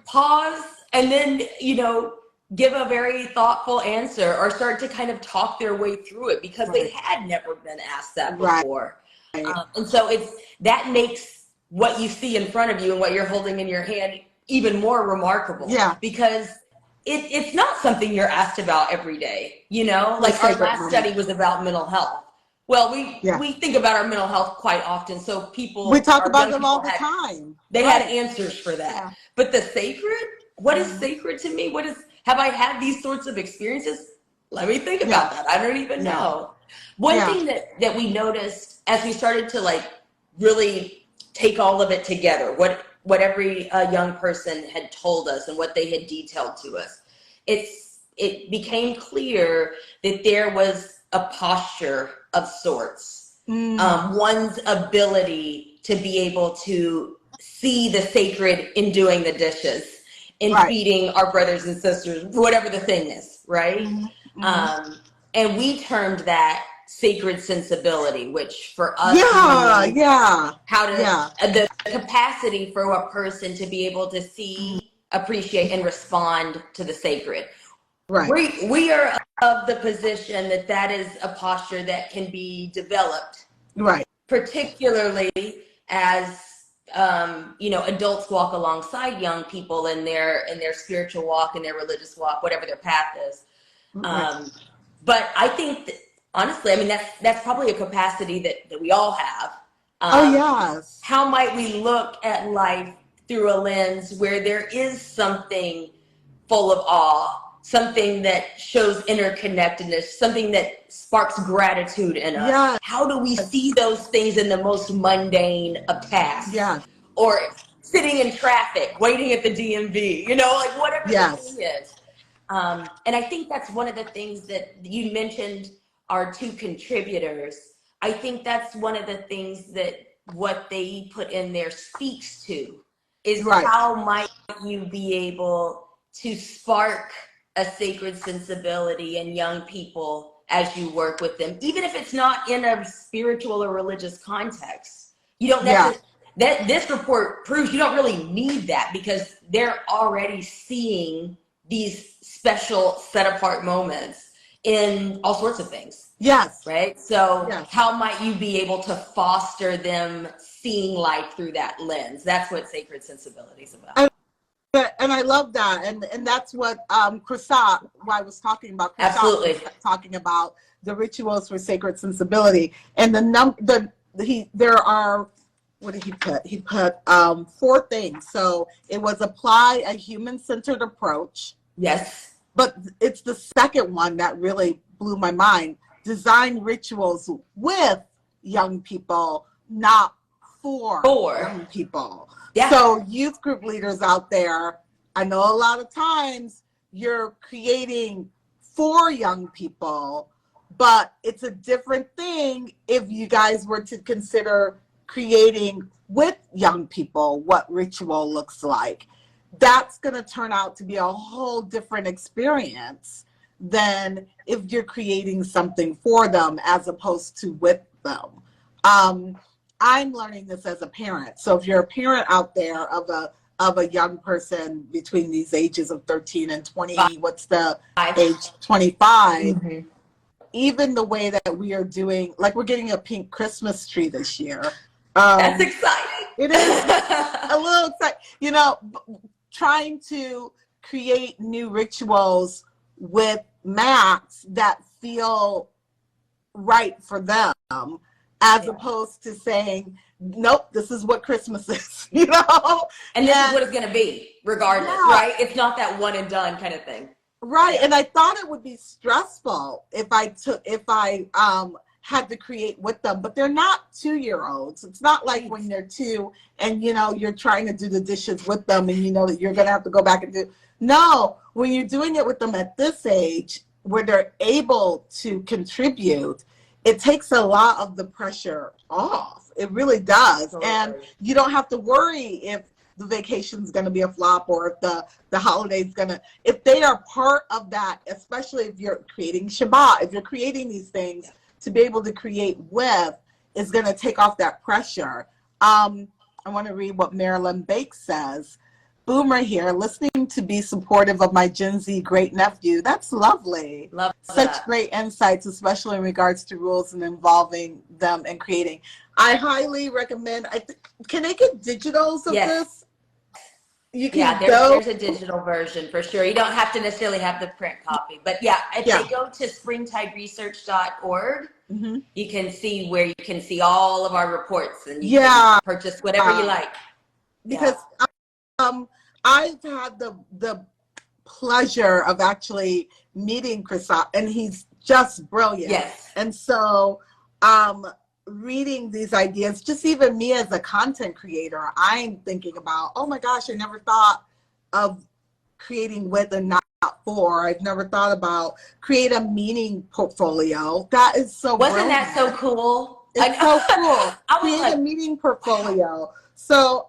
pause and then, you know, give a very thoughtful answer, or start to kind of talk their way through it, because they had never been asked that before. And so that makes what you see in front of you and what you're holding in your hand even more remarkable. Yeah. Because it's not something you're asked about every day, you know? Like, our last study was about mental health. Well, we think about our mental health quite often, so we talk about them all the time. They had answers for that. Yeah. But the sacred, what is sacred to me? Have I had these sorts of experiences? Let me think about that. I don't even know. One thing that we noticed as we started to like really take all of it together, what every young person had told us and what they had detailed to us, it became clear that there was a posture of sorts, one's ability to be able to see the sacred in doing the dishes, in feeding our brothers and sisters, whatever the thing is, right? And we termed that sacred sensibility, which for us, the capacity for a person to be able to see, appreciate, and respond to the sacred. Right. We are of the position that is a posture that can be developed. Right. Particularly as you know, adults walk alongside young people in their spiritual walk, in their religious walk, whatever their path is. But I think that, honestly, I mean, that's probably a capacity that we all have. How might we look at life through a lens where there is something full of awe, something that shows interconnectedness, something that sparks gratitude in us? How do we see those things in the most mundane of tasks? Or sitting in traffic, waiting at the DMV, you know, like whatever the thing is. And I think that's one of the things that you mentioned, our two contributors. I think that's one of the things that what they put in there speaks to, is how might you be able to spark a sacred sensibility in young people as you work with them, even if it's not in a spiritual or religious context. You don't necessarily, this report proves you don't really need that, because they're already seeing these special set apart moments in all sorts of things. Right? So how might you be able to foster them seeing life through that lens? That's what sacred sensibility is about. And I love that, and that's what Chrisat, why I was talking about. Absolutely, was talking about the rituals for sacred sensibility, and there are what did he put? He put 4 things. So it was apply a human-centered approach. Yes. But it's the second one that really blew my mind. Design rituals with young people, not for young people. Yeah. So youth group leaders out there, I know a lot of times you're creating for young people, but it's a different thing if you guys were to consider creating with young people what ritual looks like. That's going to turn out to be a whole different experience than if you're creating something for them as opposed to with them. I'm learning this as a parent. So if you're a parent out there of a young person between these ages of 13 and 20, what's the age? 25. Mm-hmm. Even the way that we are doing, like we're getting a pink Christmas tree this year. That's exciting. It is a little exciting. You know, trying to create new rituals with mats that feel right for them, as opposed to saying, nope, this is what Christmas is, you know? And this is what it's going to be, regardless, right? It's not that one and done kind of thing. Right. And I thought it would be stressful if I had to create with them, but they're not 2-year-olds. It's not like when they're 2 and, you know, you're trying to do the dishes with them and you know that you're going to have to go back and do. No, when you're doing it with them at this age, where they're able to contribute, it takes a lot of the pressure off. It really does. Totally. And you don't have to worry if the vacation's going to be a flop or if the holiday's going to, if they are part of that, especially if you're creating Shabbat, if you're creating these things, to be able to create with is going to take off that pressure. I want to read what Marilyn Bakes says. Boomer here, listening to be supportive of my Gen Z great nephew. That's lovely. Love Such that. Great insights, especially in regards to rules and involving them and creating. I highly recommend. Can they get digitals of this? You can there's a digital version for sure. You don't have to necessarily have the print copy, but if they go to springtideresearch.org, mm-hmm. you can see where you can see all of our reports and you can purchase whatever you like. Because I've had the pleasure of actually meeting Christoph, and he's just brilliant. Yes. And so reading these ideas, just even me as a content creator, I'm thinking about, oh my gosh, I never thought of creating with and not for. I've never thought about create a meaning portfolio. That is so Wasn't brilliant. that so cool? It's so cool. Create a meeting portfolio. So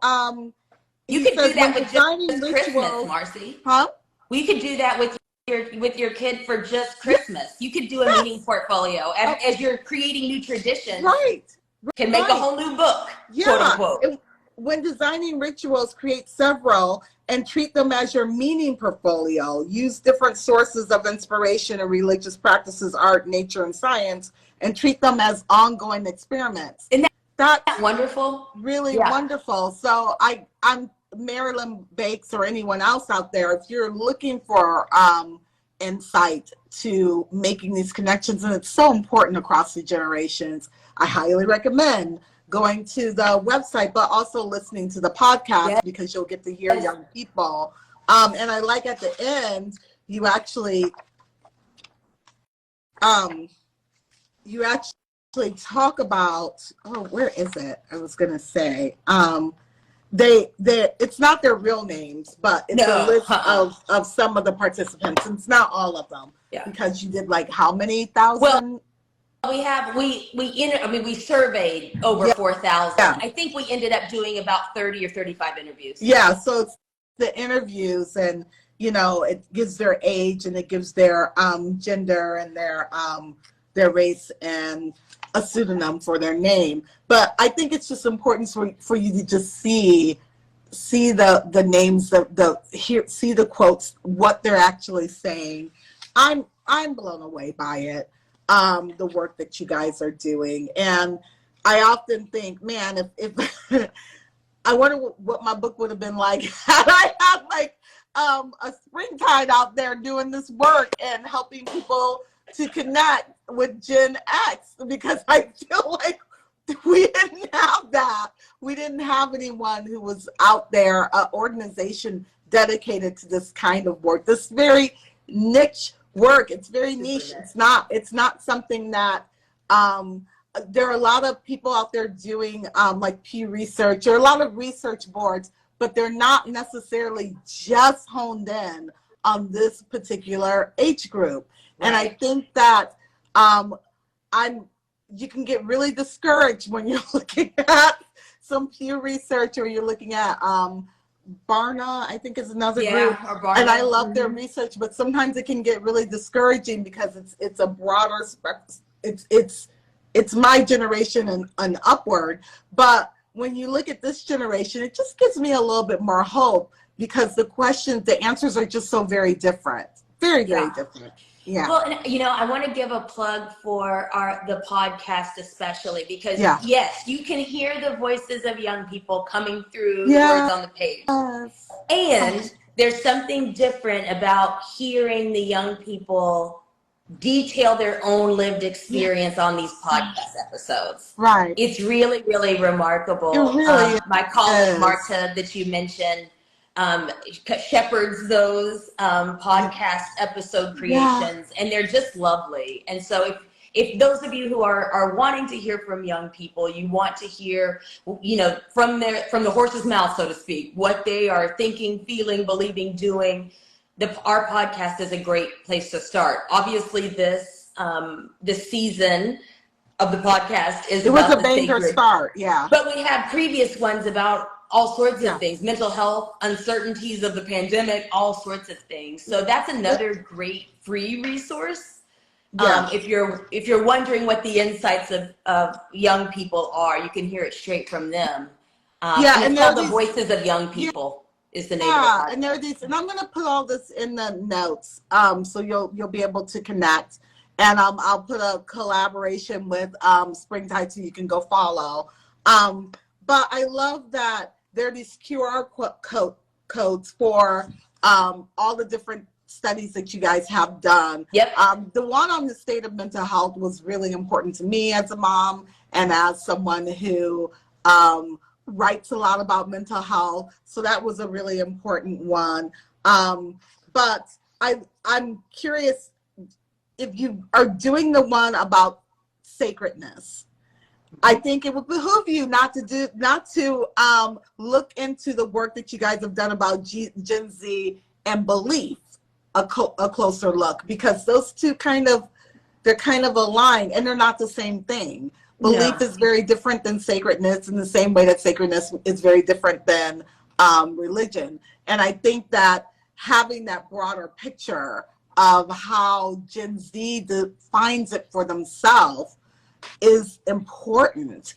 you could do that with just Christmas, Marcy. Huh? We could do that with your kid for just Christmas. You could do a meeting portfolio as you're creating new traditions. Right. Can make a whole new book, quote unquote. When designing rituals, create several and treat them as your meaning portfolio. Use different sources of inspiration and religious practices, art, nature, and science, and treat them as ongoing experiments. Isn't that's wonderful? Really wonderful. So I'm Marilyn Bakes or anyone else out there, if you're looking for insight to making these connections, and it's so important across the generations, I highly recommend going to the website, but also listening to the podcast because you'll get to hear young people. And I like at the end, you actually talk about, where is it? I was going to say, they it's not their real names, but it's a list of some of the participants. And it's not all of them because you did like how many thousand? Well, we surveyed over 4,000. I think we ended up doing about 30 or 35 interviews. Yeah, so it's the interviews, and you know, it gives their age and it gives their gender and their race and a pseudonym for their name. But I think it's just important for you to just see the names, see the quotes, what they're actually saying. I'm blown away by it, the work that you guys are doing. And I often think, man, if I wonder what my book would have been like had I had like a Springtide out there doing this work and helping people to connect with Gen X, because I feel like we didn't have that. We didn't have anyone who was out there, an organization dedicated to this kind of work, this very niche work. It's very niche. It's not something that, there are a lot of people out there doing like Pew Research or a lot of research boards, but they're not necessarily just honed in on this particular age group. Right. And I think that you can get really discouraged when you're looking at some Pew Research, or you're looking at Barna, I think is another group. And I love their research, but sometimes it can get really discouraging because it's a broader spectrum. It's my generation and upward. But when you look at this generation, it just gives me a little bit more hope, because the answers are just so very different. Very, very different. Yeah. Well, and, I want to give a plug for the podcast, especially because yes, you can hear the voices of young people coming through the words on the page. Yes. And there's something different about hearing the young people detail their own lived experience on these podcast episodes. Right. It's really, really remarkable. It really my colleague Marta that you mentioned shepherds those podcast episode creations, and they're just lovely. And so if those of you who are wanting to hear from young people, you want to hear, from the horse's mouth, so to speak, what they are thinking, feeling, believing, doing, our podcast is a great place to start. Obviously, this season of the podcast it was a banger start, but we have previous ones about all sorts of things, mental health, uncertainties of the pandemic, all sorts of things. So that's another great free resource. If you're wondering what the insights of young people are, you can hear it straight from them. And it's called The Voices of Young People is the name of the podcast. And there are these, and I'm going to put all this in the notes, so you'll be able to connect. And I'll put a collaboration with Springtide so you can go follow. But I love that there are these QR codes for all the different studies that you guys have done. Yep. The one on the state of mental health was really important to me as a mom and as someone who writes a lot about mental health. So that was a really important one. But I'm curious if you are doing the one about sacredness. I think it would behoove you not to look into the work that you guys have done about Gen Z and belief a closer look, because those two they're kind of aligned, and they're not the same thing. Belief is very different than sacredness, in the same way that sacredness is very different than religion. And I think that having that broader picture of how Gen Z defines it for themselves is important.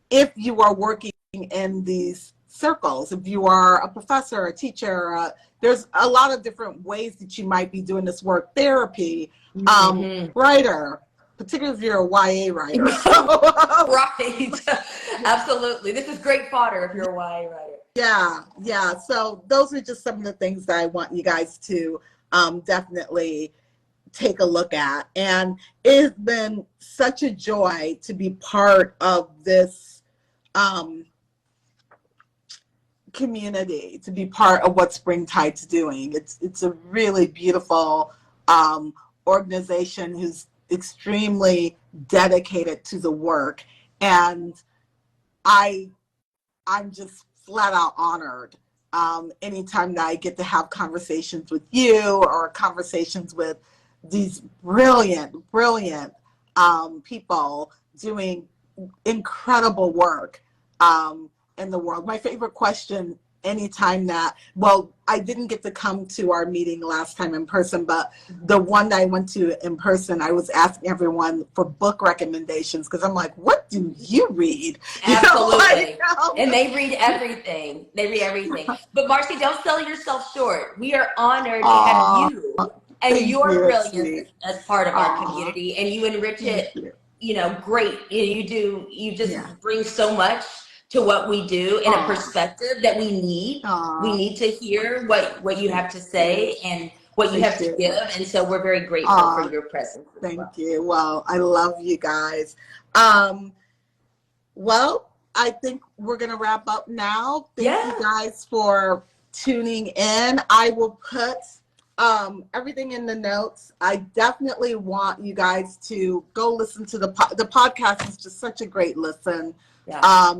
If you are working in these circles, if you are a professor, a teacher, there's a lot of different ways that you might be doing this work. Therapy, writer, particularly if you're a YA writer. Right. Absolutely. This is great fodder if you're a YA writer. Yeah. So those are just some of the things that I want you guys to definitely take a look at. And it has been such a joy to be part of this community, to be part of what Springtide's doing. It's a really beautiful organization who's extremely dedicated to the work. And I'm just flat out honored anytime that I get to have conversations with you or conversations with these brilliant people doing incredible work in the world. My favorite question anytime that, I didn't get to come to our meeting last time in person, but the one that I went to in person, I was asking everyone for book recommendations, because I'm like, what do you read? Absolutely. And they read everything. But Marcy, don't sell yourself short. We are honored to have you and your brilliance as part of our community, and you enrich it, great. You just bring so much to what we do in a perspective that we need. We need to hear what you have to say and what you have to give. And so we're very grateful for your presence. Thank you. Well, I love you guys. Well, I think we're going to wrap up now. Thank Yeah. you guys for tuning in. I will put everything in the notes. I definitely want you guys to go listen to the podcast. Is just such a great listen. Yeah.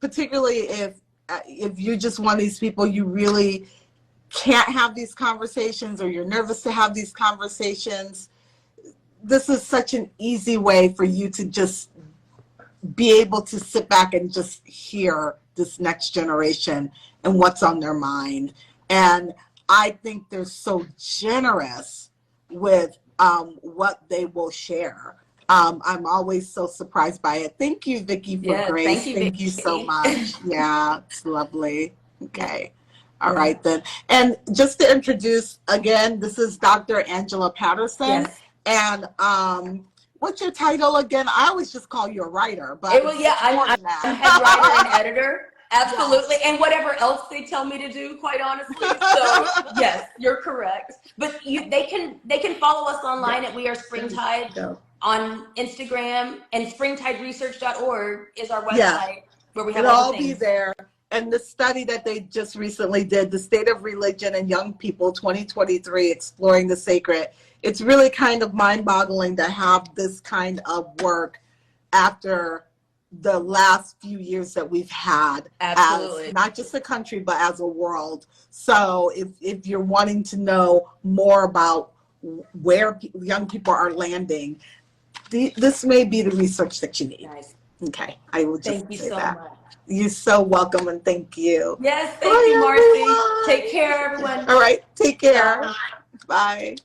Particularly if you're just one of these people, you really can't have these conversations, or you're nervous to have these conversations. This is such an easy way for you to just be able to sit back and just hear this next generation and what's on their mind. And I think they're so generous with what they will share. I'm always so surprised by it. Thank you, Vicki, for Yeah, grace. thank you, So Vicki. much. Yeah, it's lovely. Okay. All right then. And just to introduce again, this is Dr. Angela Patterson. Yes. And what's your title again? I always just call you a writer, but I'm head writer and editor. Absolutely. Yes. And whatever else they tell me to do, quite honestly. So yes, you're correct. But they can follow us online at We Are Springtide on Instagram, and springtideresearch.org is our website where we have It'll all all the be things. there. And the study that they just recently did, the State of Religion in Young People 2023, Exploring the Sacred, it's really kind of mind-boggling to have this kind of work after the last few years that we've had. Absolutely. As not just a country, but as a world. So if you're wanting to know more about where young people are landing, this may be the research that you need. Nice. Okay, I will just Thank you say so that. much. You're so welcome, and thank you. Yes, thank Bye, you, Marcy. everyone. Take care, everyone. All right, take care. Bye.